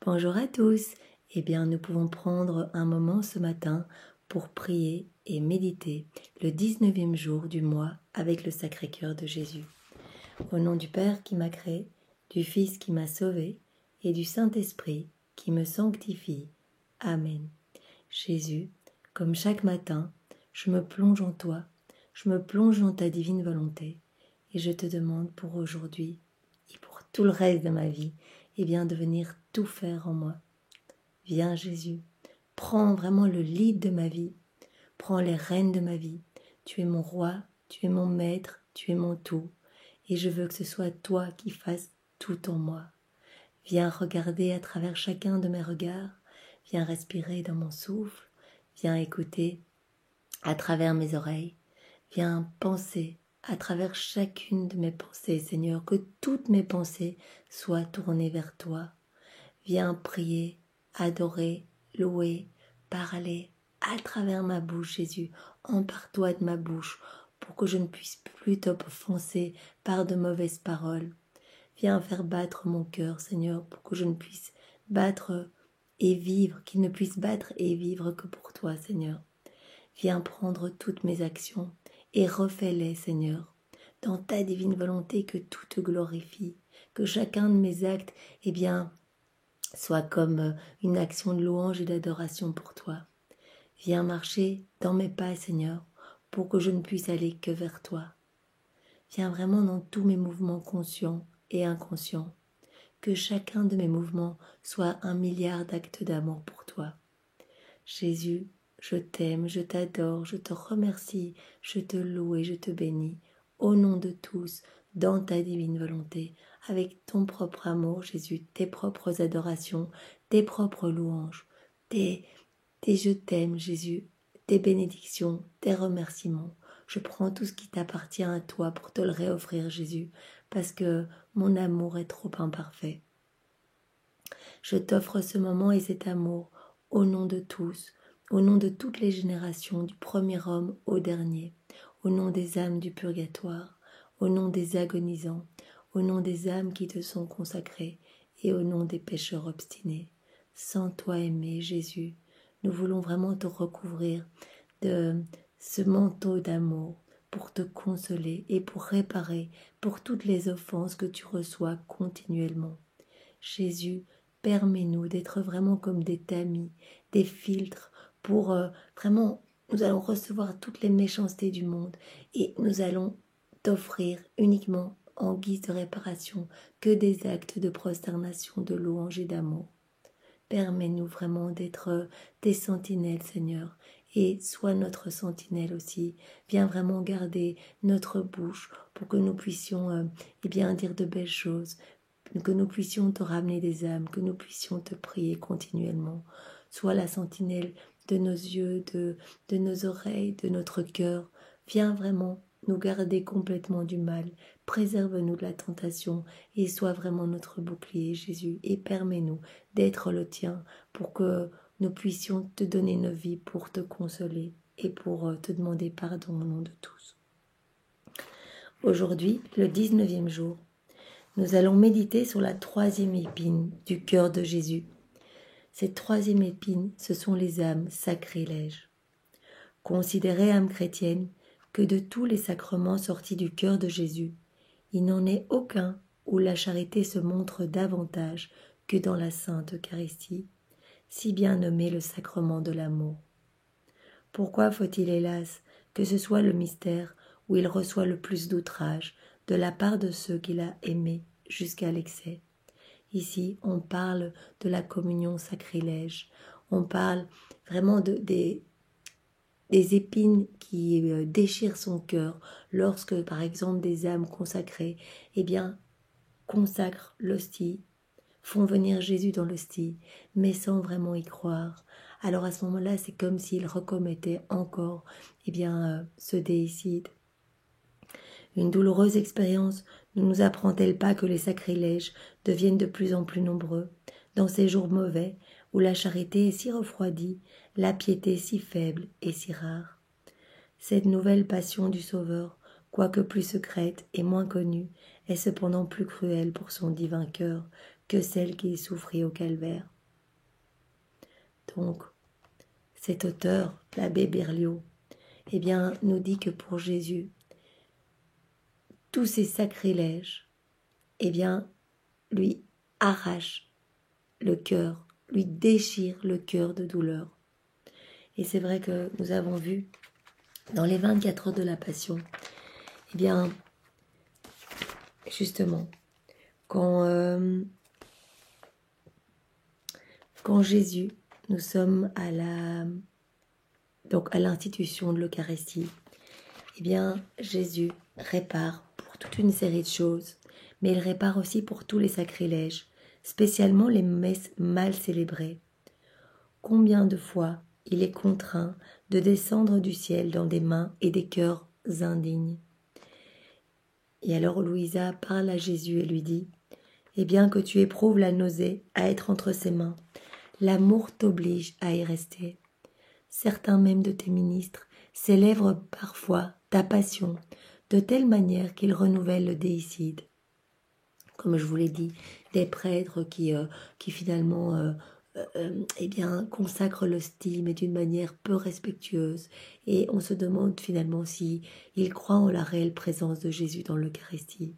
Bonjour à tous. Nous pouvons prendre un moment ce matin pour prier et méditer le 19e jour du mois avec le Sacré-Cœur de Jésus. Au nom du Père qui m'a créé, du Fils qui m'a sauvé et du Saint-Esprit qui me sanctifie. Amen. Jésus, comme chaque matin, je me plonge en toi, je me plonge dans ta divine volonté et je te demande pour aujourd'hui et pour tout le reste de ma vie, de venir tout faire en moi. Viens Jésus, prends vraiment le lead de ma vie, prends les rênes de ma vie. Tu es mon roi, tu es mon maître, tu es mon tout, et je veux que ce soit toi qui fasses tout en moi. Viens regarder à travers chacun de mes regards, viens respirer dans mon souffle, viens écouter à travers mes oreilles, viens penser à travers chacune de mes pensées, Seigneur, que toutes mes pensées soient tournées vers toi. Viens prier, adorer, louer, parler à travers ma bouche, Jésus. Empare-toi de ma bouche pour que je ne puisse plus t'offenser par de mauvaises paroles. Viens faire battre mon cœur, Seigneur, pour que je ne puisse battre et vivre, qu'il ne puisse battre et vivre que pour toi, Seigneur. Viens prendre toutes mes actions et refais-les, Seigneur, dans ta divine volonté, que tout te glorifie, que chacun de mes actes, soit comme une action de louange et d'adoration pour toi. Viens marcher dans mes pas, Seigneur, pour que je ne puisse aller que vers toi. Viens vraiment dans tous mes mouvements conscients et inconscients, que chacun de mes mouvements soit 1 milliard d'actes d'amour pour toi. Jésus, je t'aime, je t'adore, je te remercie, je te loue et je te bénis, au nom de tous, dans ta divine volonté, avec ton propre amour, Jésus, tes propres adorations, tes propres louanges, tes je t'aime, Jésus, tes bénédictions, tes remerciements. Je prends tout ce qui t'appartient à toi pour te le réoffrir, Jésus, parce que mon amour est trop imparfait. Je t'offre ce moment et cet amour au nom de tous, au nom de toutes les générations, du premier homme au dernier, au nom des âmes du purgatoire, au nom des agonisants, au nom des âmes qui te sont consacrées et au nom des pécheurs obstinés. Sans toi aimé, Jésus, nous voulons vraiment te recouvrir de ce manteau d'amour pour te consoler et pour réparer pour toutes les offenses que tu reçois continuellement. Jésus, permets-nous d'être vraiment comme des tamis, des filtres pour vraiment, nous allons recevoir toutes les méchancetés du monde et nous allons t'offrir uniquement en guise de réparation que des actes de prosternation, de louange et d'amour. Permets-nous vraiment d'être des sentinelles, Seigneur, et sois notre sentinelle aussi. Viens vraiment garder notre bouche pour que nous puissions dire de belles choses, que nous puissions te ramener des âmes, que nous puissions te prier continuellement. Sois la sentinelle de nos yeux, de nos oreilles, de notre cœur. Viens vraiment nous garder complètement du mal. Préserve-nous de la tentation et sois vraiment notre bouclier, Jésus, et permets-nous d'être le tien pour que nous puissions te donner nos vies pour te consoler et pour te demander pardon au nom de tous. Aujourd'hui, le 19e jour, nous allons méditer sur la 3e épine du cœur de Jésus. Cette 3e épine, ce sont les âmes sacrilèges. Considérez, âme chrétienne, que de tous les sacrements sortis du cœur de Jésus, il n'en est aucun où la charité se montre davantage que dans la Sainte Eucharistie, si bien nommé le sacrement de l'amour. Pourquoi faut-il, hélas, que ce soit le mystère où il reçoit le plus d'outrage de la part de ceux qu'il a aimés jusqu'à l'excès? Ici, on parle de la communion sacrilège, on parle vraiment des épines qui déchirent son cœur lorsque, par exemple, des âmes consacrées, consacrent l'hostie, font venir Jésus dans l'hostie, mais sans vraiment y croire. Alors à ce moment-là, c'est comme s'ils recommettaient encore ce déicide. Une douloureuse expérience ne nous apprend-elle pas que les sacrilèges deviennent de plus en plus nombreux dans ces jours mauvais où la charité est si refroidie, la piété si faible et si rare? Cette nouvelle passion du Sauveur, quoique plus secrète et moins connue, est cependant plus cruelle pour son divin cœur que celle qui souffrit au calvaire. Donc, cet auteur, l'abbé Berlioz, eh bien, nous dit que pour Jésus, tous ces sacrilèges, eh bien, lui arrachent le cœur, lui déchirent le cœur de douleur. Et c'est vrai que nous avons vu dans les 24 heures de la Passion, eh bien, justement, quand Jésus, nous sommes à l'institution de l'Eucharistie, eh bien, Jésus répare pour toute une série de choses, mais il répare aussi pour tous les sacrilèges, spécialement les messes mal célébrées. Combien de fois il est contraint de descendre du ciel dans des mains et des cœurs indignes. Et alors Louisa parle à Jésus et lui dit « Eh bien que tu éprouves la nausée à être entre ses mains, l'amour t'oblige à y rester. Certains même de tes ministres célèbrent parfois ta passion de telle manière qu'ils renouvellent le déicide. » Comme je vous l'ai dit, des prêtres qui finalement eh bien, consacrent le style, mais d'une manière peu respectueuse. Et on se demande finalement si ils croient en la réelle présence de Jésus dans l'Eucharistie.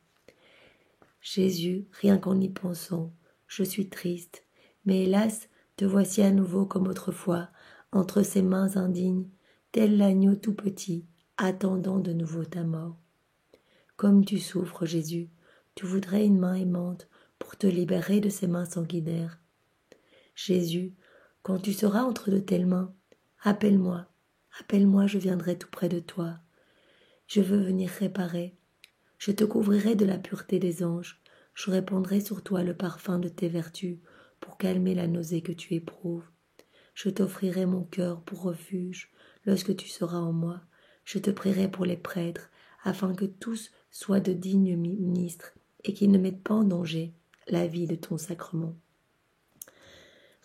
Jésus, rien qu'en y pensant, je suis triste, mais hélas, te voici à nouveau comme autrefois, entre ses mains indignes, tel l'agneau tout petit, attendant de nouveau ta mort. Comme tu souffres, Jésus, tu voudrais une main aimante pour te libérer de ces mains sanguinaires. Jésus, quand tu seras entre de telles mains, appelle-moi, je viendrai tout près de toi. Je veux venir réparer. Je te couvrirai de la pureté des anges. Je répandrai sur toi le parfum de tes vertus pour calmer la nausée que tu éprouves. Je t'offrirai mon cœur pour refuge lorsque tu seras en moi. Je te prierai pour les prêtres, afin que tous soient de dignes ministres et qu'ils ne mettent pas en danger la vie de ton sacrement.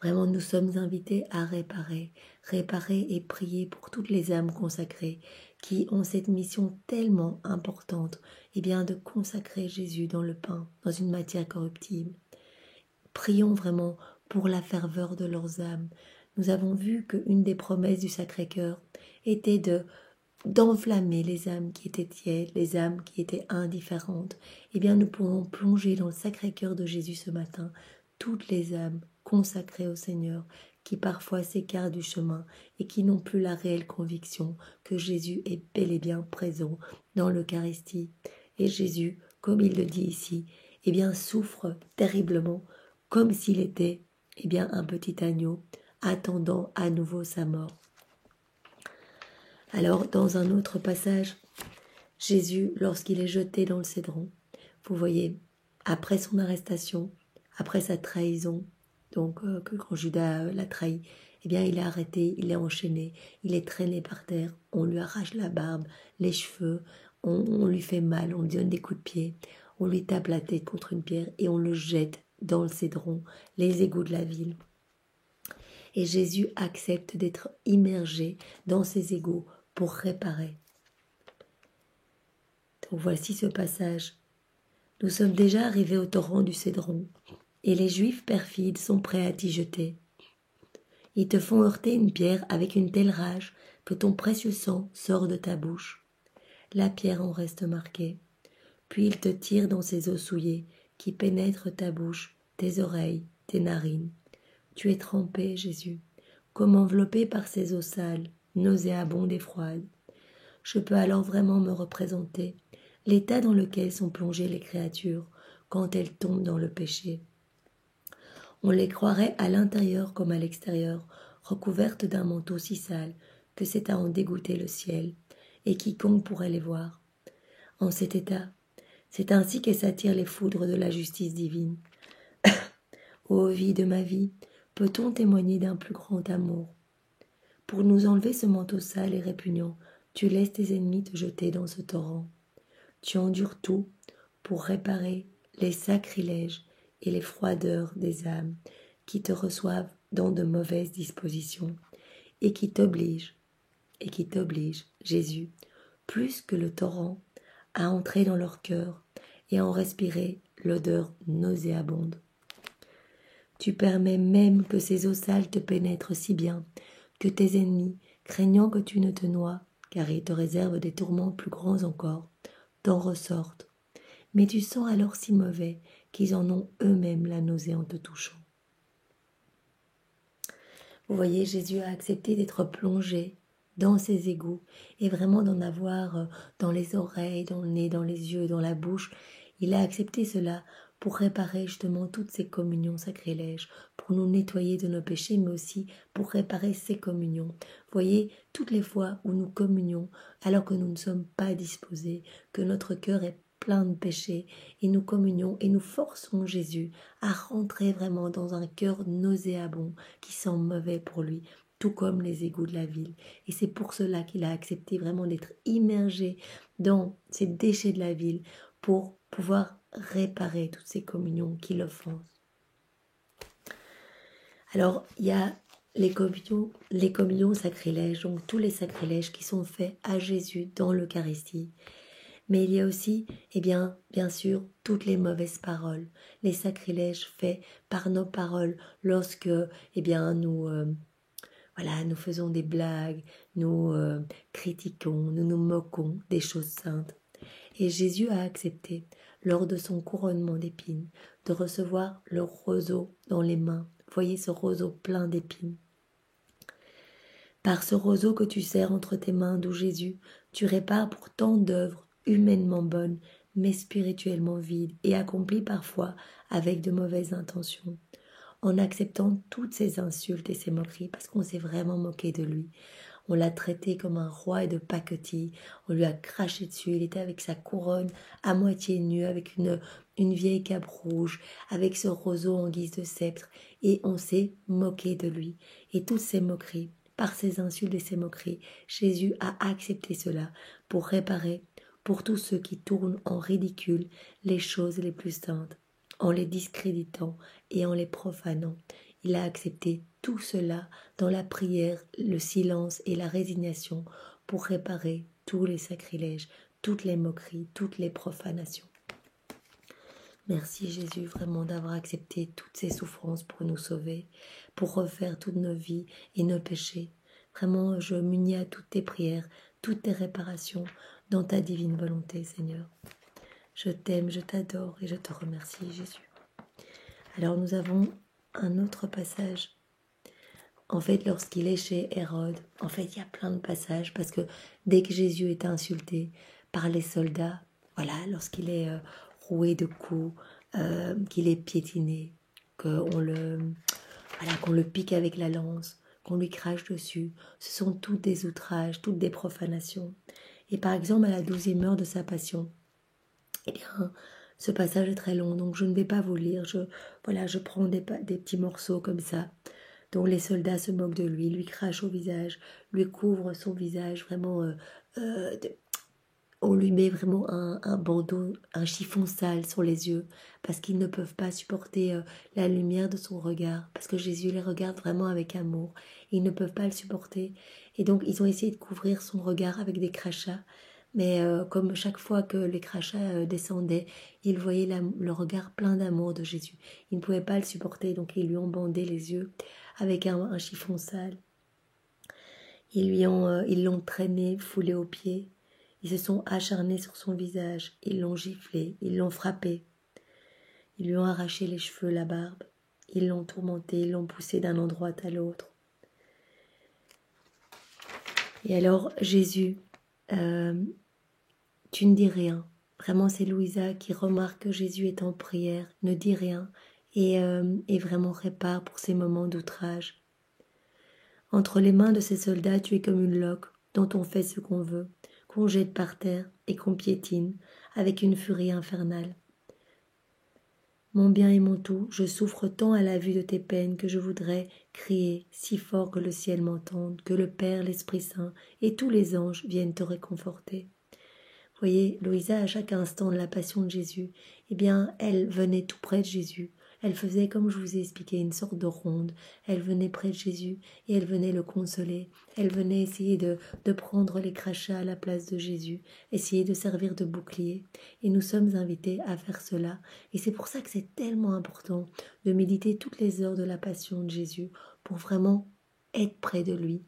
Vraiment, nous sommes invités à réparer et prier pour toutes les âmes consacrées qui ont cette mission tellement importante, eh bien, de consacrer Jésus dans le pain, dans une matière corruptible. Prions vraiment pour la ferveur de leurs âmes. Nous avons vu qu'une des promesses du Sacré-Cœur était d'enflammer les âmes qui étaient tièdes, les âmes qui étaient indifférentes. Eh bien, nous pourrons plonger dans le Sacré-Cœur de Jésus ce matin toutes les âmes consacrées au Seigneur, qui parfois s'écartent du chemin et qui n'ont plus la réelle conviction que Jésus est bel et bien présent dans l'Eucharistie. Et Jésus, comme il le dit ici, eh bien, souffre terriblement, comme s'il était, eh bien, un petit agneau, attendant à nouveau sa mort. Alors, dans un autre passage, Jésus, lorsqu'il est jeté dans le cédron, vous voyez, après son arrestation, après sa trahison, donc quand Judas l'a trahi, eh bien, il est arrêté, il est enchaîné, il est traîné par terre, on lui arrache la barbe, les cheveux, on lui fait mal, on lui donne des coups de pied, on lui tape la tête contre une pierre et on le jette dans le cédron, les égouts de la ville. Et Jésus accepte d'être immergé dans ces égouts pour réparer. Donc voici ce passage. Nous sommes déjà arrivés au torrent du Cédron, et les Juifs perfides sont prêts à t'y jeter. Ils te font heurter une pierre avec une telle rage que ton précieux sang sort de ta bouche. La pierre en reste marquée. Puis ils te tirent dans ces os souillés qui pénètrent ta bouche, tes oreilles, tes narines. Tu es trempé, Jésus, comme enveloppé par ces eaux sales, nauséabondes et froides. Je peux alors vraiment me représenter l'état dans lequel sont plongées les créatures quand elles tombent dans le péché. On les croirait à l'intérieur comme à l'extérieur, recouvertes d'un manteau si sale que c'est à en dégoûter le ciel, et quiconque pourrait les voir. En cet état, c'est ainsi qu'elles s'attirent les foudres de la justice divine. Ô vie de ma vie, peut-on témoigner d'un plus grand amour? Pour nous enlever ce manteau sale et répugnant, tu laisses tes ennemis te jeter dans ce torrent. Tu endures tout pour réparer les sacrilèges et les froideurs des âmes qui te reçoivent dans de mauvaises dispositions et qui t'obligent, Jésus, plus que le torrent, à entrer dans leur cœur et à en respirer l'odeur nauséabonde. Tu permets même que ces eaux sales te pénètrent si bien, que tes ennemis, craignant que tu ne te noies, car ils te réservent des tourments plus grands encore, t'en ressortent. Mais tu sens alors si mauvais qu'ils en ont eux-mêmes la nausée en te touchant. Vous voyez, Jésus a accepté d'être plongé dans ces égouts et vraiment d'en avoir dans les oreilles, dans le nez, dans les yeux, dans la bouche. Il a accepté cela pour réparer justement toutes ces communions sacrilèges, pour nous nettoyer de nos péchés, mais aussi pour réparer ces communions. Vous voyez, toutes les fois où nous communions, alors que nous ne sommes pas disposés, que notre cœur est plein de péchés, et nous communions et nous forçons Jésus à rentrer vraiment dans un cœur nauséabond qui sent mauvais pour lui, tout comme les égouts de la ville. Et c'est pour cela qu'il a accepté vraiment d'être immergé dans ces déchets de la ville pour pouvoir réparer toutes ces communions qui l'offensent. Alors, il y a les communions sacrilèges, donc tous les sacrilèges qui sont faits à Jésus dans l'Eucharistie. Mais il y a aussi, bien sûr, toutes les mauvaises paroles, les sacrilèges faits par nos paroles lorsque, nous faisons des blagues, nous critiquons, nous nous moquons des choses saintes. Et Jésus a accepté, lors de son couronnement d'épines, de recevoir le roseau dans les mains. Voyez ce roseau plein d'épines. Par ce roseau que tu serres entre tes mains, d'où Jésus, tu répares pour tant d'œuvres humainement bonnes, mais spirituellement vides et accomplies parfois avec de mauvaises intentions, en acceptant toutes ces insultes et ces moqueries, parce qu'on s'est vraiment moqué de lui. On l'a traité comme un roi de pacotille, on lui a craché dessus, il était avec sa couronne à moitié nue, avec une vieille cape rouge, avec ce roseau en guise de sceptre, et on s'est moqué de lui. Et toutes ces moqueries, par ces insultes et ces moqueries, Jésus a accepté cela pour réparer pour tous ceux qui tournent en ridicule les choses les plus saintes, en les discréditant et en les profanant. Il a accepté tout cela dans la prière, le silence et la résignation pour réparer tous les sacrilèges, toutes les moqueries, toutes les profanations. Merci Jésus vraiment d'avoir accepté toutes ces souffrances pour nous sauver, pour refaire toutes nos vies et nos péchés. Vraiment, je m'unis à toutes tes prières, toutes tes réparations dans ta divine volonté, Seigneur. Je t'aime, je t'adore et je te remercie, Jésus. Alors nous avons un autre passage. En fait, lorsqu'il est chez Hérode, en fait, il y a plein de passages parce que dès que Jésus est insulté par les soldats, voilà, lorsqu'il est roué de coups, qu'il est piétiné, qu'on le pique avec la lance, qu'on lui crache dessus, ce sont toutes des outrages, toutes des profanations. Et par exemple, à la 12e heure de sa passion, ce passage est très long, donc je ne vais pas vous lire. Je prends des petits morceaux comme ça. Donc les soldats se moquent de lui, lui crachent au visage, lui couvrent son visage, vraiment, on lui met vraiment un bandeau, un chiffon sale sur les yeux, parce qu'ils ne peuvent pas supporter la lumière de son regard, parce que Jésus les regarde vraiment avec amour, ils ne peuvent pas le supporter, et donc ils ont essayé de couvrir son regard avec des crachats, mais comme chaque fois que les crachats descendaient, ils voyaient le regard plein d'amour de Jésus. Ils ne pouvaient pas le supporter, donc ils lui ont bandé les yeux avec un chiffon sale. Ils l'ont traîné, foulé aux pieds. Ils se sont acharnés sur son visage. Ils l'ont giflé, ils l'ont frappé. Ils lui ont arraché les cheveux, la barbe. Ils l'ont tourmenté, ils l'ont poussé d'un endroit à l'autre. Et alors, Jésus, tu ne dis rien. Vraiment, c'est Louisa qui remarque que Jésus est en prière, ne dit rien et vraiment répare pour ces moments d'outrage. Entre les mains de ces soldats, tu es comme une loque dont on fait ce qu'on veut, qu'on jette par terre et qu'on piétine avec une furie infernale. Mon bien et mon tout, je souffre tant à la vue de tes peines que je voudrais crier si fort que le ciel m'entende, que le Père, l'Esprit Saint et tous les anges viennent te réconforter. Voyez, Louisa, à chaque instant de la passion de Jésus, elle venait tout près de Jésus, Elle faisait, comme je vous ai expliqué, une sorte de ronde. Elle venait près de Jésus et elle venait le consoler. Elle venait essayer de prendre les crachats à la place de Jésus, essayer de servir de bouclier. Et nous sommes invités à faire cela. Et c'est pour ça que c'est tellement important de méditer toutes les heures de la passion de Jésus pour vraiment être près de lui,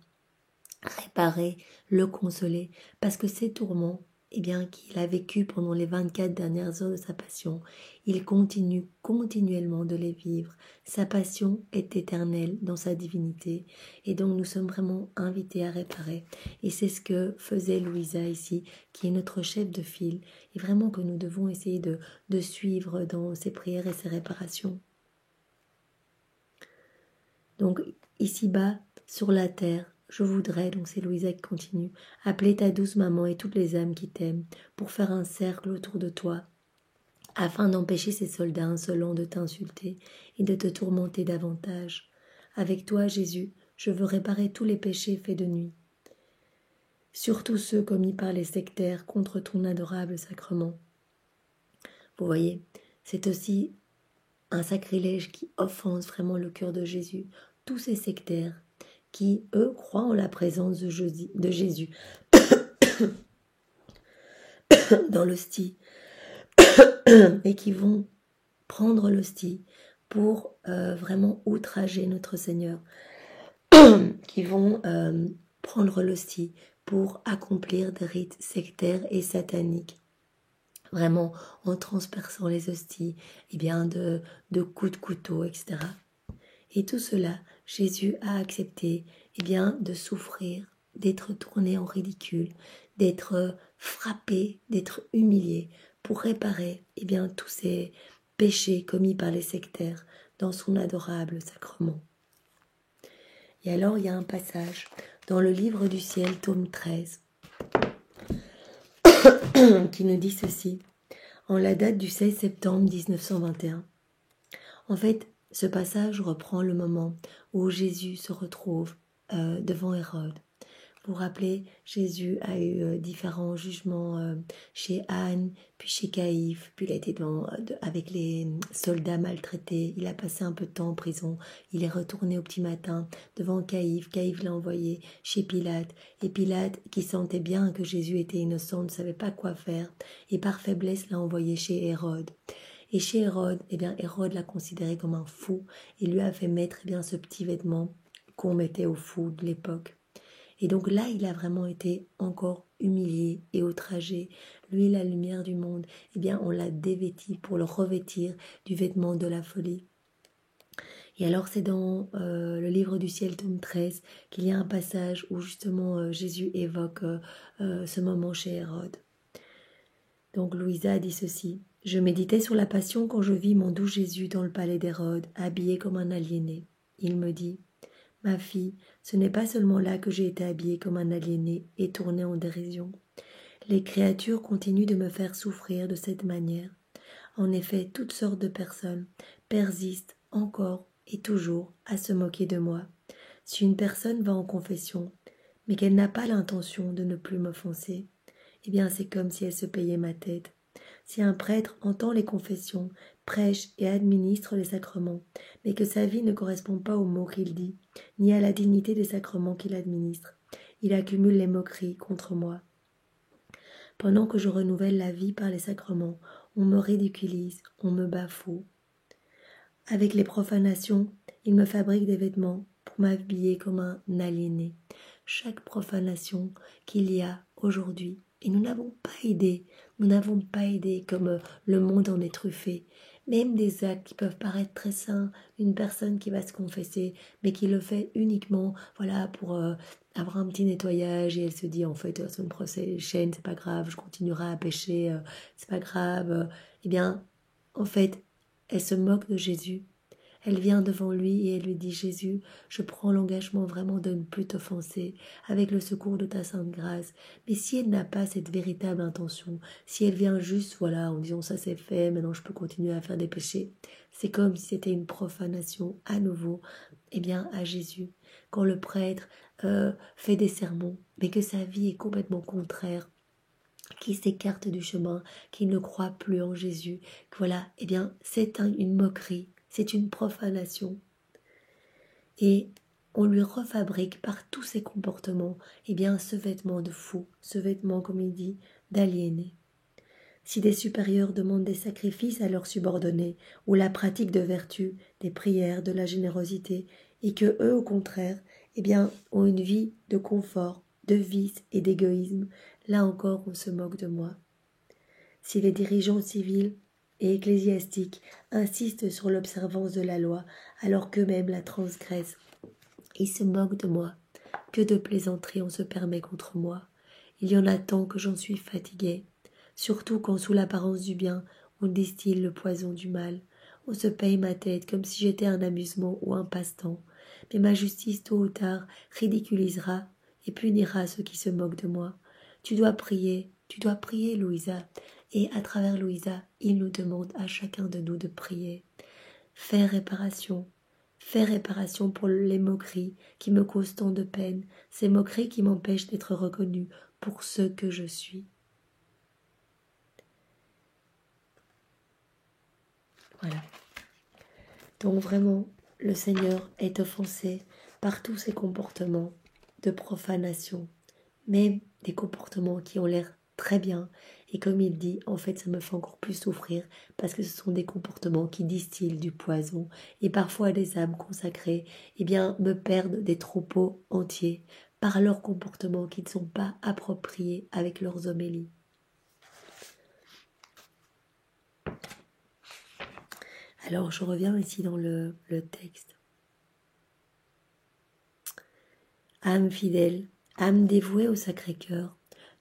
réparer, le consoler, parce que ces tourments, eh bien, qu'il a vécu pendant les 24 dernières heures de sa passion, il continue continuellement de les vivre. Sa passion est éternelle dans sa divinité, et donc nous sommes vraiment invités à réparer. Et c'est ce que faisait Louisa ici, qui est notre chef de file, et vraiment que nous devons essayer de suivre dans ses prières et ses réparations. Donc, ici-bas, sur la terre, je voudrais, donc c'est Louisa qui continue, appeler ta douce maman et toutes les âmes qui t'aiment pour faire un cercle autour de toi, afin d'empêcher ces soldats insolents de t'insulter et de te tourmenter davantage. Avec toi, Jésus, je veux réparer tous les péchés faits de nuit, surtout ceux commis par les sectaires contre ton adorable sacrement. Vous voyez, c'est aussi un sacrilège qui offense vraiment le cœur de Jésus. Tous ces sectaires qui, eux, croient en la présence de Jésus dans l'hostie et qui vont prendre l'hostie pour vraiment outrager notre Seigneur, qui vont prendre l'hostie pour accomplir des rites sectaires et sataniques, vraiment en transperçant les hosties, eh bien de coups de couteau, etc. Et tout cela, Jésus a accepté eh bien, de souffrir, d'être tourné en ridicule, d'être frappé, d'être humilié pour réparer eh bien, tous ces péchés commis par les sectaires dans son adorable sacrement. Et alors, il y a un passage dans le livre du ciel, tome 13, qui nous dit ceci, en la date du 16 septembre 1921. En fait, ce passage reprend le moment où Jésus se retrouve devant Hérode. Vous vous rappelez, Jésus a eu différents jugements chez Anne, puis chez Caïphe, puis il a été avec les soldats maltraités, il a passé un peu de temps en prison, il est retourné au petit matin devant Caïphe, Caïphe l'a envoyé chez Pilate, et Pilate, qui sentait bien que Jésus était innocent, ne savait pas quoi faire, et par faiblesse l'a envoyé chez Hérode. Et chez Hérode, eh bien, Hérode l'a considéré comme un fou et lui a fait mettre eh bien, ce petit vêtement qu'on mettait aux fous de l'époque. Et donc là, il a vraiment été encore humilié et outragé. Lui, la lumière du monde, eh bien, on l'a dévêti pour le revêtir du vêtement de la folie. Et alors, c'est dans le livre du ciel, tome 13, qu'il y a un passage où justement Jésus évoque ce moment chez Hérode. Donc Louisa dit ceci. Je méditais sur la passion quand je vis mon doux Jésus dans le palais d'Hérode, habillé comme un aliéné. Il me dit, ma fille, ce n'est pas seulement là que j'ai été habillé comme un aliéné et tourné en dérision. Les créatures continuent de me faire souffrir de cette manière. En effet, toutes sortes de personnes persistent encore et toujours à se moquer de moi. Si une personne va en confession, mais qu'elle n'a pas l'intention de ne plus m'offenser, eh bien c'est comme si elle se payait ma tête. Si un prêtre entend les confessions, prêche et administre les sacrements, mais que sa vie ne correspond pas aux mots qu'il dit, ni à la dignité des sacrements qu'il administre, il accumule les moqueries contre moi. Pendant que je renouvelle la vie par les sacrements, on me ridiculise, on me bafoue. Avec les profanations, il me fabrique des vêtements pour m'habiller comme un aliéné. Chaque profanation qu'il y a aujourd'hui, et nous n'avons pas aidé comme le monde en est truffé. Même des actes qui peuvent paraître très sains, une personne qui va se confesser, mais qui le fait uniquement, voilà, pour avoir un petit nettoyage, et elle se dit, en fait, la semaine prochaine, c'est pas grave, je continuerai à pécher, c'est pas grave. Eh bien, en fait, elle se moque de Jésus. Elle vient devant lui et elle lui dit « Jésus, je prends l'engagement vraiment de ne plus t'offenser avec le secours de ta sainte grâce. » Mais si elle n'a pas cette véritable intention, si elle vient juste, voilà, en disant « ça c'est fait, maintenant je peux continuer à faire des péchés », c'est comme si c'était une profanation à nouveau, eh bien à Jésus. Quand le prêtre fait des sermons, mais que sa vie est complètement contraire, qui s'écarte du chemin, qui ne croit plus en Jésus, que voilà, eh bien c'est une moquerie c'est une profanation. Et on lui refabrique par tous ses comportements, ce vêtement de fou, ce vêtement, comme il dit, d'aliéné. Si des supérieurs demandent des sacrifices à leurs subordonnés, ou la pratique de vertu, des prières, de la générosité, et que eux, au contraire, ont une vie de confort, de vice et d'égoïsme, là encore on se moque de moi. Si les dirigeants civils et ecclésiastiques insistent sur l'observance de la loi, alors qu'eux-mêmes la transgressent, ils se moquent de moi. Que de plaisanteries on se permet contre moi. Il y en a tant que j'en suis fatiguée. Surtout quand, sous l'apparence du bien, on distille le poison du mal. On se paye ma tête comme si j'étais un amusement ou un passe-temps. Mais ma justice, tôt ou tard, ridiculisera et punira ceux qui se moquent de moi. Tu dois prier, Louisa. Et à travers Louisa, il nous demande à chacun de nous de prier. Faire réparation pour les moqueries qui me causent tant de peine, ces moqueries qui m'empêchent d'être reconnue pour ce que je suis. Voilà. Donc vraiment, le Seigneur est offensé par tous ces comportements de profanation, mais des comportements qui ont l'air très bien. Et comme il dit, en fait, ça me fait encore plus souffrir parce que ce sont des comportements qui distillent du poison. Et parfois, les âmes consacrées, me perdent des troupeaux entiers par leurs comportements qui ne sont pas appropriés avec leurs homélies. Alors, je reviens ici dans le texte. Âme fidèle, âme dévouée au Sacré-Cœur,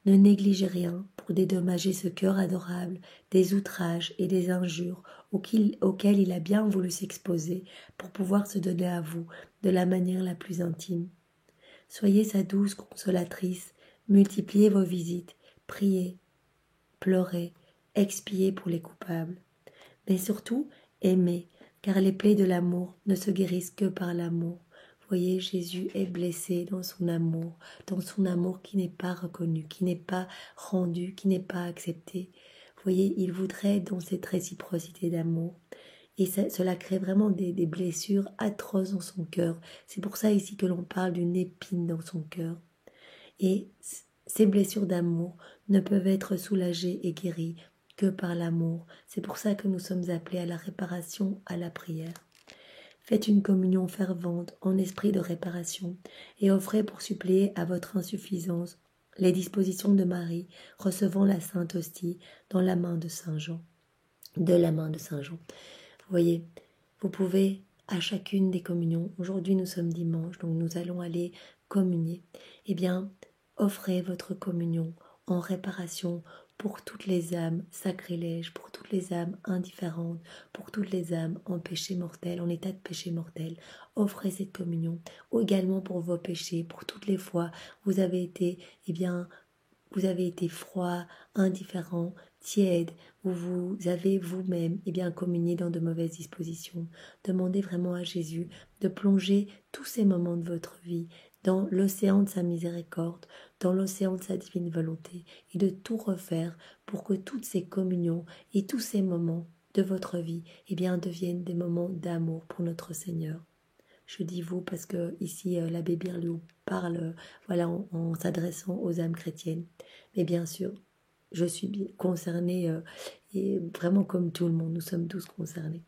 ne négligez rien pour dédommager ce cœur adorable des outrages et des injures auxquels il a bien voulu s'exposer pour pouvoir se donner à vous de la manière la plus intime. Soyez sa douce consolatrice, multipliez vos visites, priez, pleurez, expiez pour les coupables. Mais surtout, aimez, car les plaies de l'amour ne se guérissent que par l'amour. Voyez, Jésus est blessé dans son amour qui n'est pas reconnu, qui n'est pas rendu, qui n'est pas accepté. Voyez, il voudrait être dans cette réciprocité d'amour. Et cela crée vraiment des blessures atroces dans son cœur. C'est pour ça ici que l'on parle d'une épine dans son cœur. Et ces blessures d'amour ne peuvent être soulagées et guéries que par l'amour. C'est pour ça que nous sommes appelés à la réparation, à la prière. Faites une communion fervente en esprit de réparation et offrez pour suppléer à votre insuffisance les dispositions de Marie recevant la Sainte Hostie dans la main de Saint Jean. De la main de Saint Jean. Vous voyez, vous pouvez à chacune des communions, aujourd'hui nous sommes dimanche, donc nous allons aller communier, offrez votre communion en réparation pour toutes les âmes sacrilèges, pour toutes les âmes indifférentes, pour toutes les âmes en péché mortel, en état de péché mortel. Offrez cette communion, ou également pour vos péchés, pour toutes les fois où vous avez été, froid, indifférent, tiède, où vous avez vous-même communié dans de mauvaises dispositions. Demandez vraiment à Jésus de plonger tous ces moments de votre vie dans l'océan de sa miséricorde, dans l'océan de sa divine volonté, et de tout refaire pour que toutes ces communions et tous ces moments de votre vie deviennent des moments d'amour pour notre Seigneur. Je dis vous parce que ici l'abbé Birliou parle en s'adressant aux âmes chrétiennes. Mais bien sûr, je suis concernée et vraiment comme tout le monde, nous sommes tous concernés.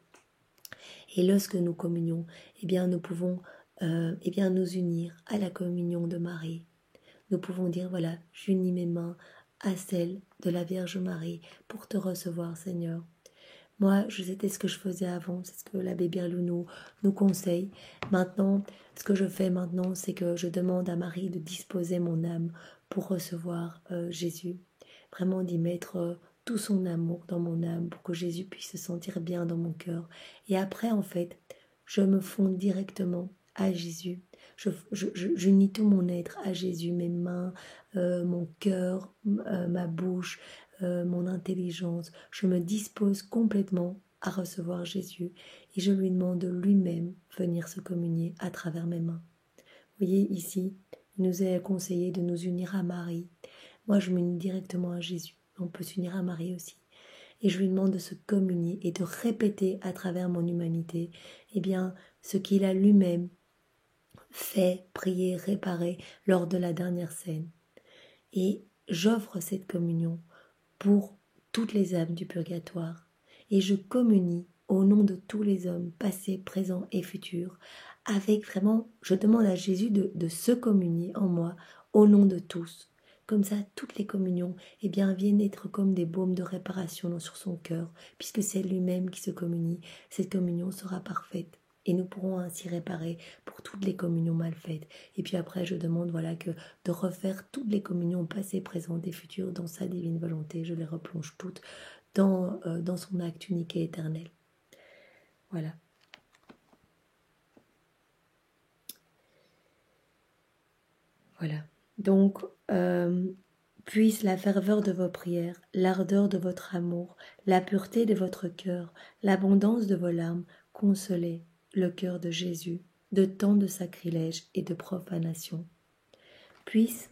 Et lorsque nous communions, nous pouvons nous unir à la communion de Marie. Nous pouvons dire, voilà, j'unis mes mains à celles de la Vierge Marie pour te recevoir, Seigneur. Moi, c'était ce que je faisais avant, c'est ce que l'abbé Birliou nous conseille. Maintenant, ce que je fais maintenant, c'est que je demande à Marie de disposer mon âme pour recevoir Jésus. Vraiment d'y mettre tout son amour dans mon âme pour que Jésus puisse se sentir bien dans mon cœur. Et après, en fait, je me fonde directement à Jésus. J'unis tout mon être à Jésus, mes mains, mon cœur, ma bouche, mon intelligence. Je me dispose complètement à recevoir Jésus et je lui demande de lui-même venir se communier à travers mes mains. Vous voyez ici, il nous est conseillé de nous unir à Marie. Moi, je m'unis directement à Jésus. On peut s'unir à Marie aussi. et je lui demande de se communier et de répéter à travers mon humanité, eh bien, ce qu'il a lui-même fait, prié, réparé lors de la dernière scène. Et j'offre cette communion pour toutes les âmes du purgatoire. Et je communie au nom de tous les hommes, passés, présents et futurs, avec vraiment, je demande à Jésus de se communier en moi, au nom de tous. Comme ça, toutes les communions, eh bien, viennent être comme des baumes de réparation sur son cœur, puisque c'est lui-même qui se communie. Cette communion sera parfaite. Et nous pourrons ainsi réparer pour toutes les communions mal faites. Et puis après, je demande que de refaire toutes les communions passées, présentes et futures dans sa divine volonté. Je les replonge toutes dans son acte unique et éternel. Voilà. Voilà. Donc, puisse la ferveur de vos prières, l'ardeur de votre amour, la pureté de votre cœur, l'abondance de vos larmes consoler le cœur de Jésus de tant de sacrilèges et de profanation. Puisse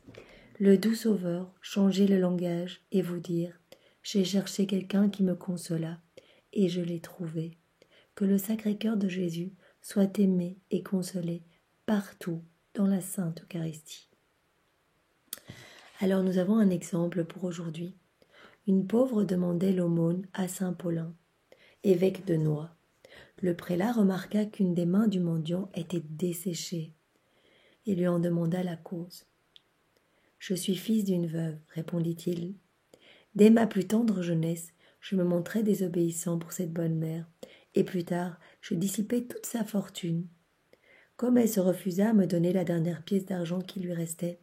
le doux Sauveur changer le langage et vous dire « J'ai cherché quelqu'un qui me consola, et je l'ai trouvé. » Que le Sacré-Cœur de Jésus soit aimé et consolé partout dans la Sainte Eucharistie. Alors nous avons un exemple pour aujourd'hui. Une pauvre demandait l'aumône à saint Paulin, évêque de Noie. Le prélat remarqua qu'une des mains du mendiant était desséchée et lui en demanda la cause. « Je suis fils d'une veuve, répondit-il. Dès ma plus tendre jeunesse, je me montrais désobéissant pour cette bonne mère, et plus tard, je dissipais toute sa fortune. Comme elle se refusa à me donner la dernière pièce d'argent qui lui restait,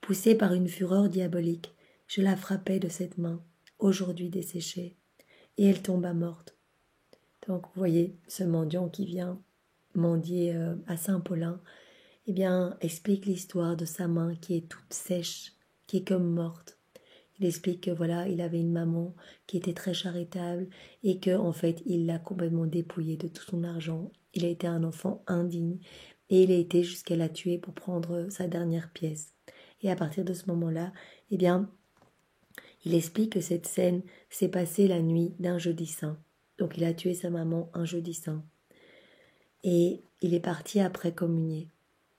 poussé par une fureur diabolique, je la frappai de cette main, aujourd'hui desséchée, et elle tomba morte. » Donc, vous voyez, ce mendiant qui vient mendier à Saint-Paulin, eh bien, explique l'histoire de sa main qui est toute sèche, qui est comme morte. Il explique que voilà, il avait une maman qui était très charitable et que en fait, il l'a complètement dépouillé de tout son argent. Il a été un enfant indigne et il a été jusqu'à la tuer pour prendre sa dernière pièce. Et à partir de ce moment-là, eh bien, il explique que cette scène s'est passée la nuit d'un jeudi saint. Donc il a tué sa maman un jeudi saint. Et il est parti après communier.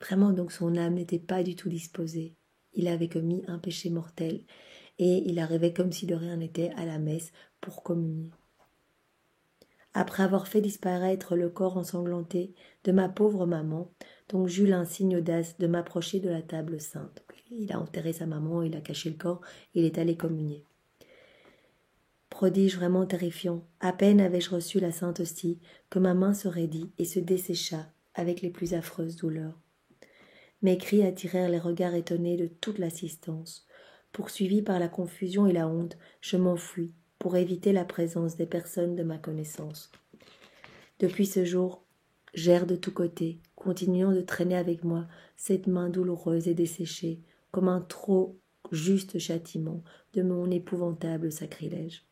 Vraiment, donc son âme n'était pas du tout disposée. Il avait commis un péché mortel. Et il arrivait comme si de rien n'était à la messe pour communier. Après avoir fait disparaître le corps ensanglanté de ma pauvre maman, donc j'eus l'insigne audace de m'approcher de la table sainte. Il a enterré sa maman, il a caché le corps, il est allé communier. Prodige vraiment terrifiant, à peine avais-je reçu la sainte hostie que ma main se raidit et se dessécha avec les plus affreuses douleurs. Mes cris attirèrent les regards étonnés de toute l'assistance. Poursuivi par la confusion et la honte, je m'enfuis pour éviter la présence des personnes de ma connaissance. Depuis ce jour, j'erre de tous côtés, continuant de traîner avec moi cette main douloureuse et desséchée, comme un trop juste châtiment de mon épouvantable sacrilège.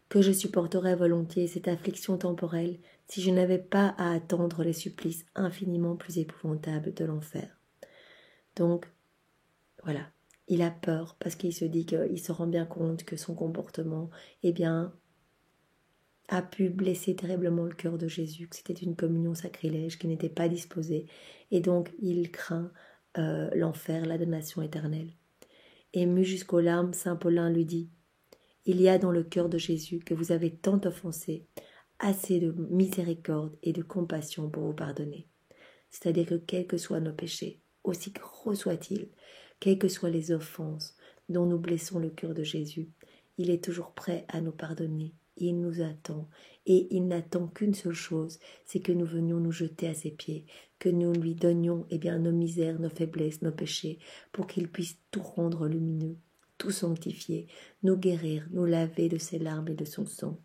Que je supporterais volontiers cette affliction temporelle si je n'avais pas à attendre les supplices infiniment plus épouvantables de l'enfer. Donc, voilà, il a peur parce qu'il se dit qu'il se rend bien compte que son comportement, eh bien, a pu blesser terriblement le cœur de Jésus, que c'était une communion sacrilège qui n'était pas disposée, et donc il craint l'enfer, la damnation éternelle. Ému jusqu'aux larmes, saint Paulin lui dit « Il y a dans le cœur de Jésus que vous avez tant offensé, assez de miséricorde et de compassion pour vous pardonner. C'est-à-dire que quels que soient nos péchés, aussi gros soient-ils, quelles que soient les offenses dont nous blessons le cœur de Jésus, il est toujours prêt à nous pardonner. Il nous attend, et il n'attend qu'une seule chose, c'est que nous venions nous jeter à ses pieds, que nous lui donnions nos misères, nos faiblesses, nos péchés, pour qu'il puisse tout rendre lumineux, tout sanctifier, nous guérir, nous laver de ses larmes et de son sang.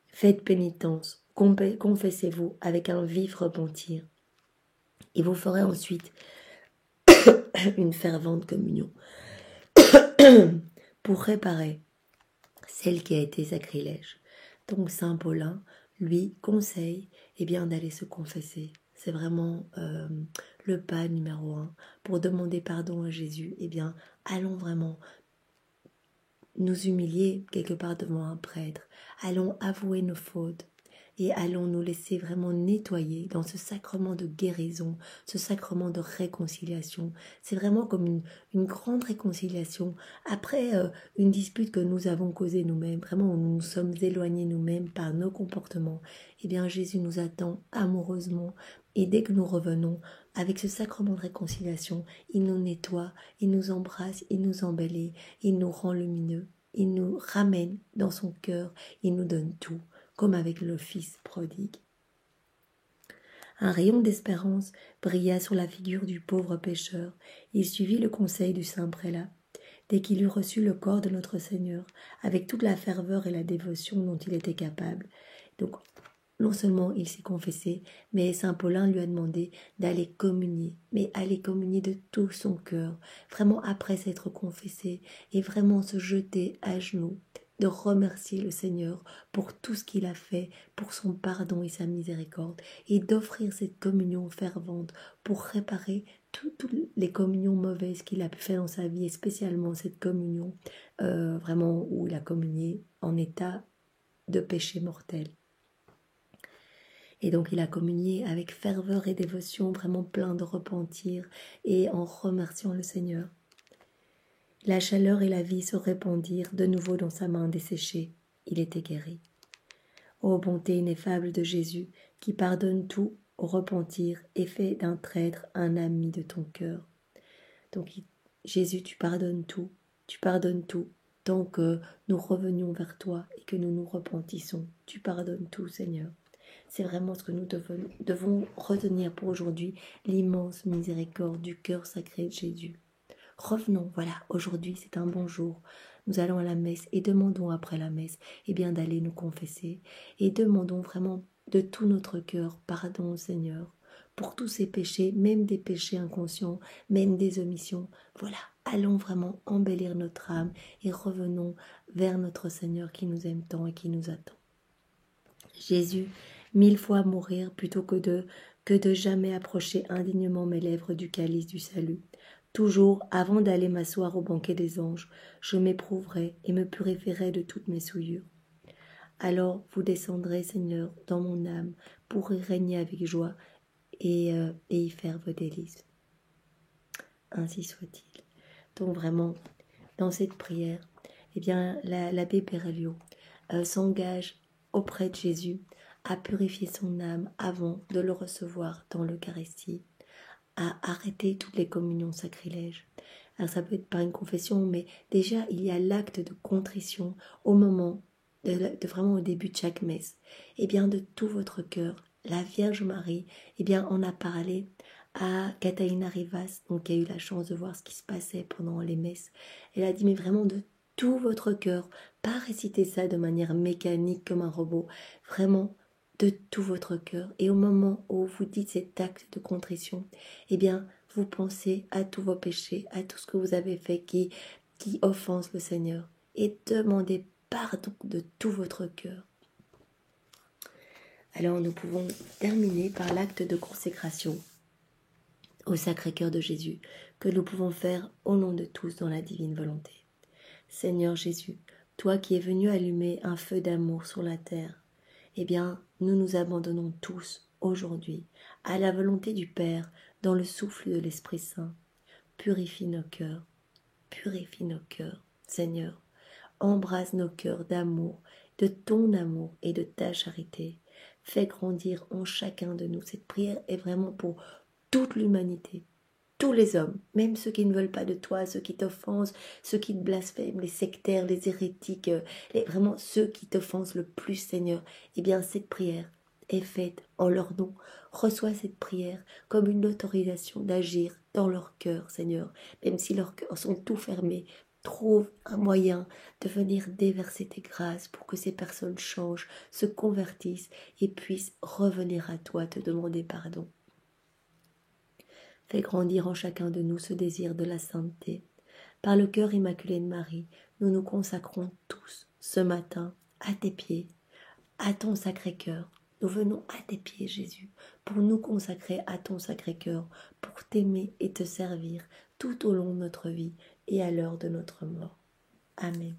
Faites pénitence, confessez-vous avec un vif repentir, et vous ferez ensuite une fervente communion pour réparer celle qui a été sacrilège. Donc saint Paulin lui conseille d'aller se confesser. c'est vraiment le pas numéro 1 pour demander pardon à Jésus. Eh bien, allons vraiment nous humilier quelque part devant un prêtre. Allons avouer nos fautes et allons nous laisser vraiment nettoyer dans ce sacrement de guérison, ce sacrement de réconciliation. C'est vraiment comme une grande réconciliation après une dispute que nous avons causée nous-mêmes, vraiment où nous nous sommes éloignés nous-mêmes par nos comportements. Eh bien, Jésus nous attend amoureusement et dès que nous revenons avec ce sacrement de réconciliation, il nous nettoie, il nous embrasse, il nous embellit, il nous rend lumineux, il nous ramène dans son cœur, il nous donne tout, comme avec le fils prodigue. Un rayon d'espérance brilla sur la figure du pauvre pécheur. Il suivit le conseil du saint prélat. Dès qu'il eut reçu le corps de notre Seigneur, avec toute la ferveur et la dévotion dont il était capable, donc non seulement il s'est confessé, mais saint Paulin lui a demandé d'aller communier, mais aller communier de tout son cœur, vraiment après s'être confessé, et vraiment se jeter à genoux, de remercier le Seigneur pour tout ce qu'il a fait, pour son pardon et sa miséricorde, et d'offrir cette communion fervente pour réparer toutes les communions mauvaises qu'il a pu faire dans sa vie, et spécialement cette communion vraiment où il a communié en état de péché mortel. Et donc il a communié avec ferveur et dévotion, vraiment plein de repentir et en remerciant le Seigneur. La chaleur et la vie se répandirent de nouveau dans sa main desséchée. Il était guéri. Ô bonté ineffable de Jésus, qui pardonne tout au repentir et fait d'un traître un ami de ton cœur. Donc Jésus, tu pardonnes tout, tant que nous revenions vers toi et que nous nous repentissons. Tu pardonnes tout, Seigneur. C'est vraiment ce que nous devons retenir pour aujourd'hui, l'immense miséricorde du cœur sacré de Jésus. Revenons, voilà, aujourd'hui c'est un bon jour. Nous allons à la messe et demandons après la messe d'aller nous confesser et demandons vraiment de tout notre cœur pardon au Seigneur pour tous ces péchés, même des péchés inconscients, même des omissions. Voilà, allons vraiment embellir notre âme et revenons vers notre Seigneur qui nous aime tant et qui nous attend. Jésus, 1000 fois mourir plutôt que de jamais approcher indignement mes lèvres du calice du salut. Toujours, avant d'aller m'asseoir au banquet des anges, je m'éprouverai et me purifierai de toutes mes souillures. Alors vous descendrez, Seigneur, dans mon âme, pour y régner avec joie et y faire vos délices. Ainsi soit-il. Donc vraiment, dans cette prière, l'abbé Perelio s'engage auprès de Jésus à purifier son âme avant de le recevoir dans l'Eucharistie, à arrêter toutes les communions sacrilèges. Alors ça peut être par une confession, mais déjà il y a l'acte de contrition au moment, de vraiment au début de chaque messe. De tout votre cœur, la Vierge Marie, on a parlé à Catalina Rivas, donc qui a eu la chance de voir ce qui se passait pendant les messes. Elle a dit, mais vraiment de tout votre cœur, pas réciter ça de manière mécanique comme un robot, vraiment de tout votre cœur. Et au moment où vous dites cet acte de contrition, vous pensez à tous vos péchés, à tout ce que vous avez fait qui offense le Seigneur, et demandez pardon de tout votre cœur. Alors nous pouvons terminer par l'acte de consécration au Sacré-Cœur de Jésus, que nous pouvons faire au nom de tous dans la divine volonté. Seigneur Jésus, toi qui es venu allumer un feu d'amour sur la terre, nous nous abandonnons tous aujourd'hui à la volonté du Père dans le souffle de l'Esprit Saint. Purifie nos cœurs, Seigneur. Embrasse nos cœurs d'amour, de ton amour et de ta charité. Fais grandir en chacun de nous. Cette prière est vraiment pour toute l'humanité, tous les hommes, même ceux qui ne veulent pas de toi, ceux qui t'offensent, ceux qui te blasphèment, les sectaires, les hérétiques, vraiment ceux qui t'offensent le plus, Seigneur. Cette prière est faite en leur nom. Reçois cette prière comme une autorisation d'agir dans leur cœur, Seigneur, même si leurs cœurs sont tout fermés. Trouve un moyen de venir déverser tes grâces pour que ces personnes changent, se convertissent et puissent revenir à toi te demander pardon. Fais grandir en chacun de nous ce désir de la sainteté. Par le cœur immaculé de Marie, nous nous consacrons tous ce matin à tes pieds, à ton Sacré-Cœur. Nous venons à tes pieds, Jésus, pour nous consacrer à ton Sacré-Cœur, pour t'aimer et te servir tout au long de notre vie et à l'heure de notre mort. Amen.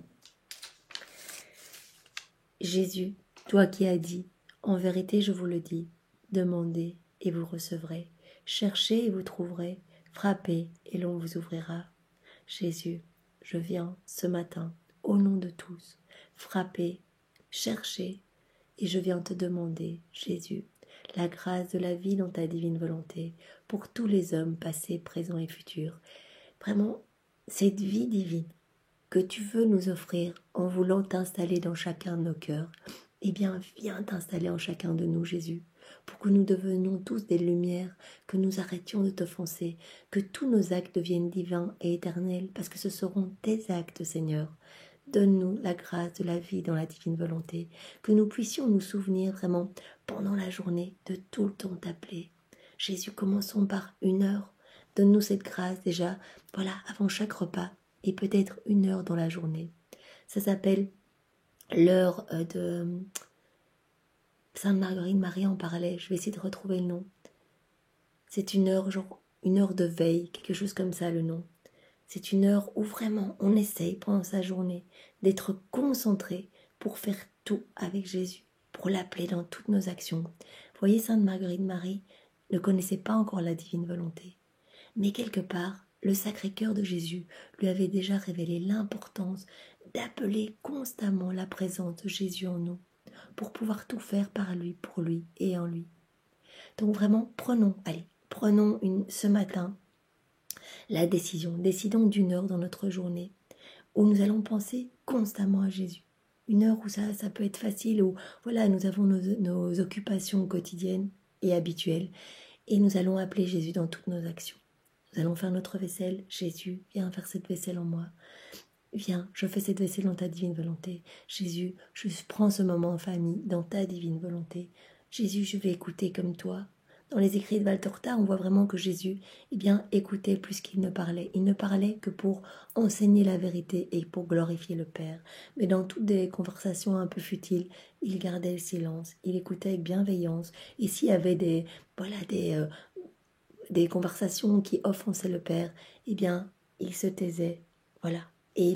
Jésus, toi qui as dit, en vérité je vous le dis, demandez et vous recevrez, cherchez et vous trouverez, frappez et l'on vous ouvrira. Jésus, je viens ce matin, au nom de tous, frapper, chercher, et je viens te demander, Jésus, la grâce de la vie dans ta divine volonté, pour tous les hommes passés, présents et futurs. Vraiment, cette vie divine que tu veux nous offrir en voulant t'installer dans chacun de nos cœurs, eh bien, viens t'installer en chacun de nous, Jésus, pour que nous devenions tous des lumières, que nous arrêtions de t'offenser, que tous nos actes deviennent divins et éternels, parce que ce seront tes actes, Seigneur. Donne-nous la grâce de la vie dans la divine volonté, que nous puissions nous souvenir vraiment pendant la journée de tout le temps t'appeler. Jésus, commençons par 1 heure. Donne-nous cette grâce déjà, voilà, avant chaque repas, et peut-être 1 heure dans la journée. Ça s'appelle l'heure de Sainte Marguerite Marie en parlait, je vais essayer de retrouver le nom. C'est 1 heure, genre 1 heure de veille, quelque chose comme ça le nom. C'est 1 heure où vraiment on essaye pendant sa journée d'être concentré pour faire tout avec Jésus, pour l'appeler dans toutes nos actions. Vous voyez, Sainte Marguerite Marie ne connaissait pas encore la divine volonté, mais quelque part, le Sacré-Cœur de Jésus lui avait déjà révélé l'importance d'appeler constamment la présence de Jésus en nous, pour pouvoir tout faire par lui, pour lui et en lui. Donc vraiment, prenons ce matin la décision. Décidons d'1 heure dans notre journée où nous allons penser constamment à Jésus. 1 heure où ça peut être facile, où voilà, nous avons nos occupations quotidiennes et habituelles et nous allons appeler Jésus dans toutes nos actions. Nous allons faire notre vaisselle. Jésus, viens faire cette vaisselle en moi. Viens, je fais cette vaisselle dans ta divine volonté. Jésus, je prends ce moment en famille dans ta divine volonté. Jésus, je vais écouter comme toi. Dans les écrits de Valtorta, on voit vraiment que Jésus, écoutait plus qu'il ne parlait. Il ne parlait que pour enseigner la vérité et pour glorifier le Père. Mais dans toutes des conversations un peu futiles, il gardait le silence. Il écoutait avec bienveillance. Et s'il y avait des conversations qui offensaient le Père, il se taisait. Voilà. Et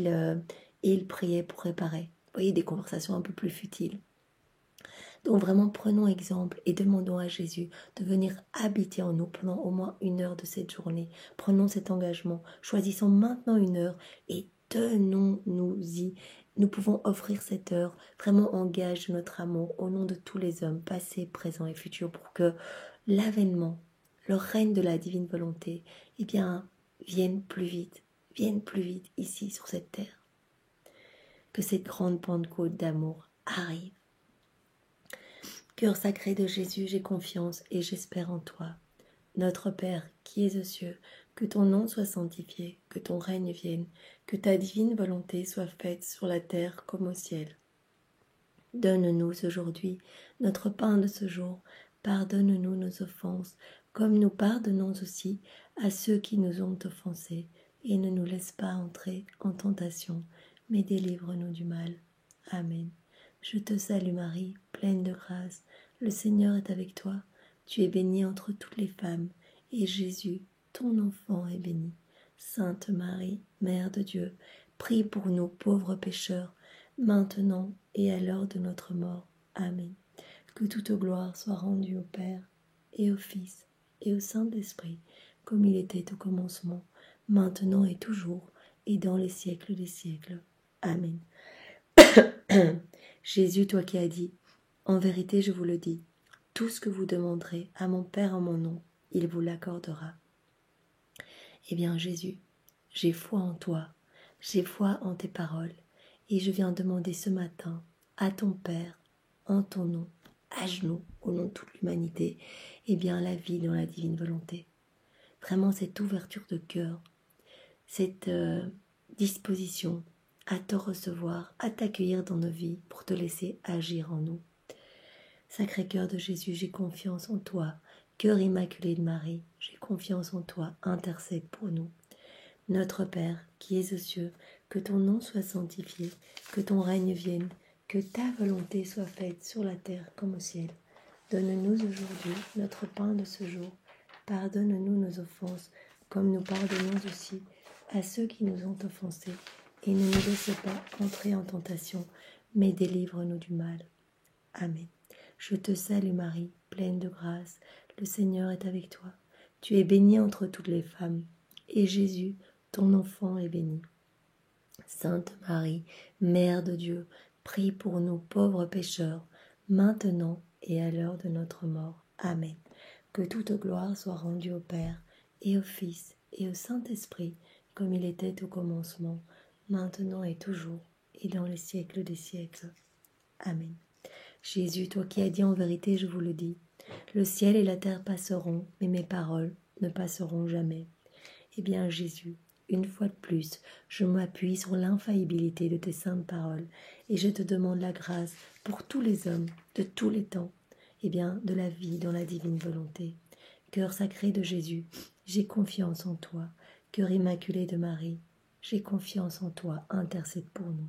il priait pour réparer. Vous voyez, des conversations un peu plus futiles. Donc vraiment, prenons exemple et demandons à Jésus de venir habiter en nous pendant au moins 1 heure de cette journée. Prenons cet engagement, choisissons maintenant 1 heure et tenons-nous-y. Nous pouvons offrir cette heure vraiment en gage de notre amour au nom de tous les hommes, passés, présents et futurs, pour que l'avènement, le règne de la divine volonté, vienne plus vite ici sur cette terre. Que cette grande Pentecôte d'amour arrive. Cœur sacré de Jésus, j'ai confiance et j'espère en toi. Notre Père qui es aux cieux, que ton nom soit sanctifié, que ton règne vienne, que ta divine volonté soit faite sur la terre comme au ciel. Donne-nous aujourd'hui notre pain de ce jour. Pardonne-nous nos offenses, comme nous pardonnons aussi à ceux qui nous ont offensés. Et ne nous laisse pas entrer en tentation, mais délivre-nous du mal. Amen. Je te salue Marie, pleine de grâce. Le Seigneur est avec toi. Tu es bénie entre toutes les femmes, et Jésus, ton enfant, est béni. Sainte Marie, Mère de Dieu, prie pour nous pauvres pécheurs, maintenant et à l'heure de notre mort. Amen. Que toute gloire soit rendue au Père, et au Fils, et au Saint-Esprit, comme il était au commencement, maintenant et toujours, et dans les siècles des siècles. Amen. Jésus, toi qui as dit, en vérité je vous le dis, tout ce que vous demanderez à mon Père en mon nom, il vous l'accordera. Eh bien Jésus, j'ai foi en toi, j'ai foi en tes paroles, et je viens demander ce matin à ton Père, en ton nom, à genoux, au nom de toute l'humanité, la vie dans la divine volonté. Vraiment cette ouverture de cœur, cette disposition à te recevoir, à t'accueillir dans nos vies pour te laisser agir en nous. Sacré-Cœur de Jésus, j'ai confiance en toi. Cœur immaculé de Marie, j'ai confiance en toi, intercède pour nous. Notre Père, qui es aux cieux, que ton nom soit sanctifié, que ton règne vienne, que ta volonté soit faite sur la terre comme au ciel. Donne-nous aujourd'hui notre pain de ce jour. Pardonne-nous nos offenses, comme nous pardonnons aussi à ceux qui nous ont offensés. Et ne nous laisse pas entrer en tentation, mais délivre-nous du mal. Amen. Je te salue Marie, pleine de grâce, le Seigneur est avec toi. Tu es bénie entre toutes les femmes, et Jésus, ton enfant, est béni. Sainte Marie, Mère de Dieu, prie pour nous pauvres pécheurs, maintenant et à l'heure de notre mort. Amen. Que toute gloire soit rendue au Père, et au Fils, et au Saint-Esprit, comme il était au commencement, maintenant et toujours, et dans les siècles des siècles. Amen. Jésus, toi qui as dit en vérité, je vous le dis, le ciel et la terre passeront, mais mes paroles ne passeront jamais. Eh bien, Jésus, une fois de plus, je m'appuie sur l'infaillibilité de tes saintes paroles et je te demande la grâce pour tous les hommes de tous les temps, eh bien, de la vie dans la divine volonté. Cœur sacré de Jésus, j'ai confiance en toi. Cœur immaculé de Marie, j'ai confiance en toi, intercède pour nous.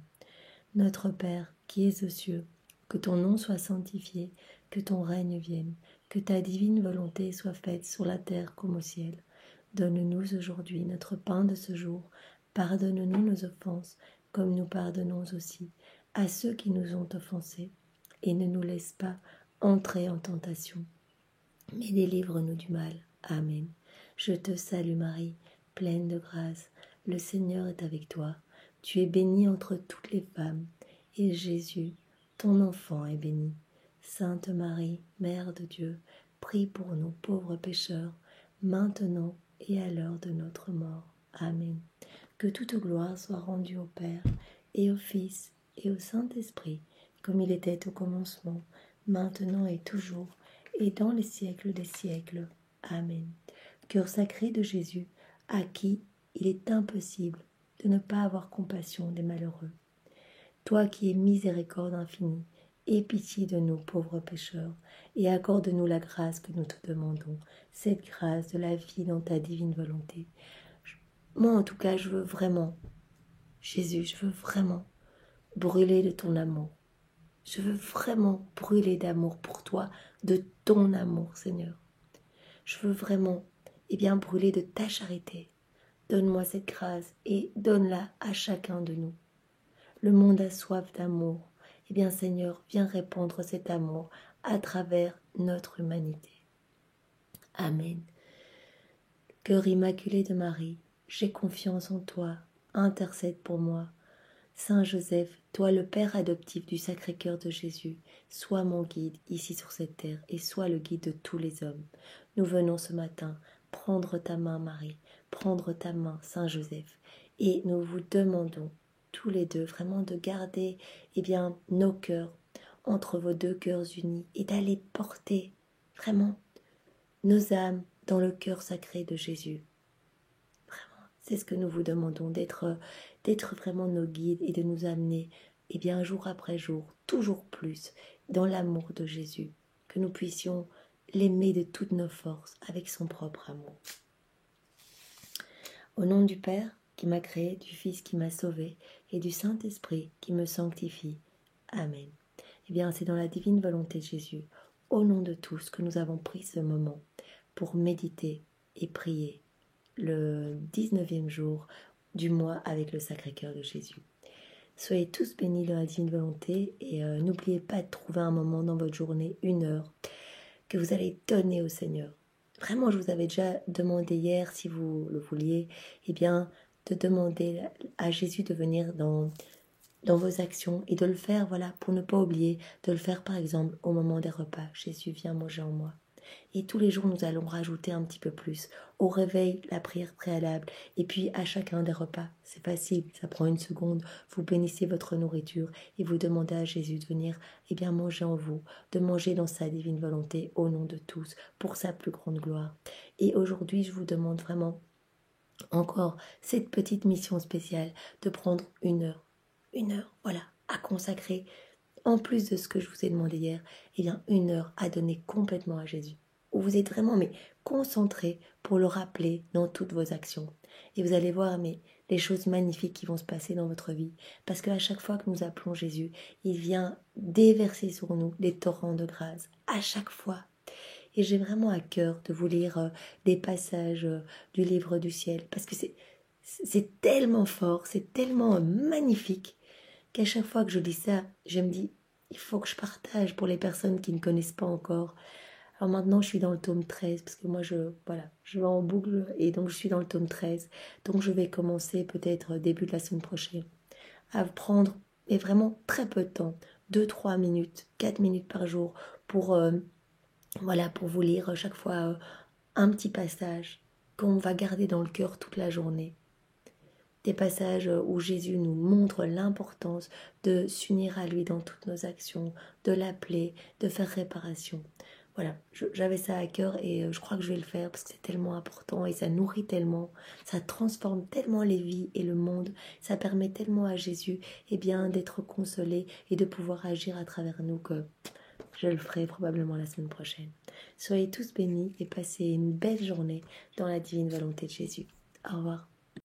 Notre Père, qui es aux cieux, que ton nom soit sanctifié, que ton règne vienne, que ta divine volonté soit faite sur la terre comme au ciel. Donne-nous aujourd'hui notre pain de ce jour. Pardonne-nous nos offenses, comme nous pardonnons aussi à ceux qui nous ont offensés. Et ne nous laisse pas entrer en tentation, mais délivre-nous du mal. Amen. Je te salue Marie, pleine de grâce. Le Seigneur est avec toi. Tu es bénie entre toutes les femmes, et Jésus, ton enfant, est béni. Sainte Marie, Mère de Dieu, prie pour nous pauvres pécheurs, maintenant et à l'heure de notre mort. Amen. Que toute gloire soit rendue au Père, et au Fils, et au Saint-Esprit, comme il était au commencement, maintenant et toujours, et dans les siècles des siècles. Amen. Cœur sacré de Jésus, à qui il est impossible de ne pas avoir compassion des malheureux. Toi qui es miséricorde infinie, aie pitié de nous pauvres pécheurs, et accorde-nous la grâce que nous te demandons, cette grâce de la vie dans ta divine volonté. Moi en tout cas, je veux vraiment, Jésus, je veux vraiment brûler de ton amour. Je veux vraiment brûler d'amour pour toi, de ton amour, Seigneur. Je veux vraiment, brûler de ta charité. Donne-moi cette grâce et donne-la à chacun de nous. Le monde a soif d'amour. Seigneur, viens répandre cet amour à travers notre humanité. Amen. Cœur immaculé de Marie, j'ai confiance en toi. Intercède pour moi. Saint Joseph, toi le Père adoptif du Sacré-Cœur de Jésus, sois mon guide ici sur cette terre et sois le guide de tous les hommes. Nous venons ce matin prendre ta main, Marie, prendre ta main, Saint Joseph, et nous vous demandons tous les deux vraiment de garder nos cœurs entre vos deux cœurs unis et d'aller porter vraiment nos âmes dans le cœur sacré de Jésus. C'est ce que nous vous demandons, d'être vraiment nos guides et de nous amener, jour après jour, toujours plus, dans l'amour de Jésus, que nous puissions l'aimer de toutes nos forces, avec son propre amour. Au nom du Père qui m'a créé, du Fils qui m'a sauvé, et du Saint-Esprit qui me sanctifie. Amen. C'est dans la divine volonté de Jésus, au nom de tous, que nous avons pris ce moment pour méditer et prier le 19e jour du mois avec le Sacré-Cœur de Jésus. Soyez tous bénis dans la divine volonté et n'oubliez pas de trouver un moment dans votre journée, 1 heure, que vous allez donner au Seigneur. Vraiment, je vous avais déjà demandé hier, si vous le vouliez, de demander à Jésus de venir dans vos actions et de le faire, pour ne pas oublier, de le faire par exemple au moment des repas. Jésus, viens manger en moi. Et tous les jours, nous allons rajouter un petit peu plus. Au réveil, la prière préalable. Et puis, à chacun des repas. C'est facile, ça prend 1 seconde. Vous bénissez votre nourriture et vous demandez à Jésus de venir manger en vous, de manger dans sa divine volonté, au nom de tous, pour sa plus grande gloire. Et aujourd'hui, je vous demande vraiment encore cette petite mission spéciale de prendre 1 heure. 1 heure, à consacrer. En plus de ce que je vous ai demandé hier, 1 heure à donner complètement à Jésus. Où vous êtes vraiment concentré pour le rappeler dans toutes vos actions. Et vous allez voir, les choses magnifiques qui vont se passer dans votre vie. Parce qu'à chaque fois que nous appelons Jésus, il vient déverser sur nous des torrents de grâce. À chaque fois. Et j'ai vraiment à cœur de vous lire des passages du livre du ciel. Parce que c'est tellement fort, c'est tellement magnifique qu'à chaque fois que je lis ça, je me dis, il faut que je partage pour les personnes qui ne connaissent pas encore. Alors maintenant, je suis dans le tome 13, parce que moi, je vais en boucle, et donc je suis dans le tome 13. Donc je vais commencer peut-être début de la semaine prochaine à prendre, et vraiment très peu de temps, 2-3 minutes, 4 minutes par jour, pour, pour vous lire chaque fois un petit passage qu'on va garder dans le cœur toute la journée. Des passages où Jésus nous montre l'importance de s'unir à lui dans toutes nos actions, de l'appeler, de faire réparation. Voilà, j'avais ça à cœur et je crois que je vais le faire parce que c'est tellement important et ça nourrit tellement, ça transforme tellement les vies et le monde, ça permet tellement à Jésus d'être consolé et de pouvoir agir à travers nous que je le ferai probablement la semaine prochaine. Soyez tous bénis et passez une belle journée dans la divine volonté de Jésus. Au revoir.